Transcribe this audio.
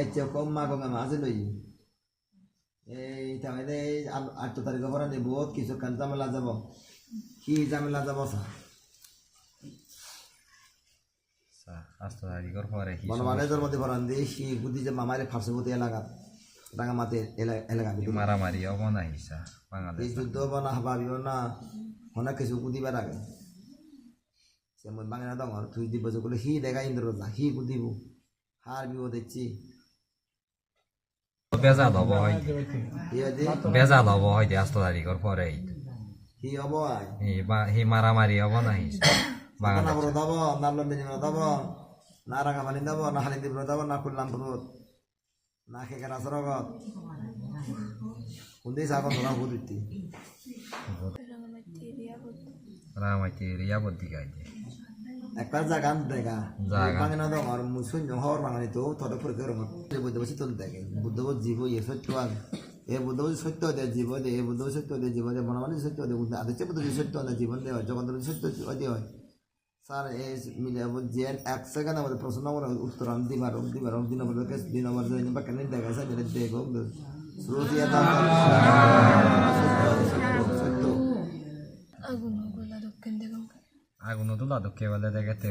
Eche koma con amase lo yi. Tamede 8 তারিখ পরে নেব কিছু কান ঝামেলা যাব কি ঝামেলা যাব বনমানের মধ্যে বরান দিয়ে সি বুদ্ধি যে মামারে ফার্সবতী এলাকা রাঙামাতে এলাকা মারামারি হব না হিসা বাংলাদেশ এই যুদ্ধ হব না ভাবিও না অনেক কিছু বুদ্ধিবার আগে যেমন বাংলা দঙর তুই দিব যেগুলো হি দেখা ইন্দ্র যা হি বুদ্ধিব হার বিও দেখছি বেজাল হব হয়তো বেজাল হব হয়তো 8 তারিখের পরে হি হব হি মারামারি হব না হিসা বাংলা বড় দাব না লন্ডন দাব না রাঙামানি দাব না হালিদিব দাব না কুল্লামপুর না খেকেরা সরগত কোন দেশ আগত না বুদ্ধি রামাইতে রিয়া বুদ্ধি গাইতে একটা জায়গা দেখা বাংলা দং আর মুসুন হর বাঙালি তো তোর উপর করে বুদ্ধবসী তুল দেখে বুদ্ধবোধ জীব ইয়ে সত্য আগে এ বুদ্ধবোধ সত্য দে জীব দে এ বুদ্ধবোধ সত্য দে জীব দে বনমালী সত্য দে আদিত্য বুদ্ধ সত্য দে জীবন দে জগন্নাথ সত্য দে হয় স্যার এই মিলে যে এক সেকেন্ড আমাদের প্রশ্ন আমরা উত্তর আমি দিবার দিন আমাদের কাছে দিন আমার জন্য বা কেন দেখা যায় যেটা দেখো শ্রোতিয়া দাম সত্য আগুন তোলা দুঃখে বলে দেখতে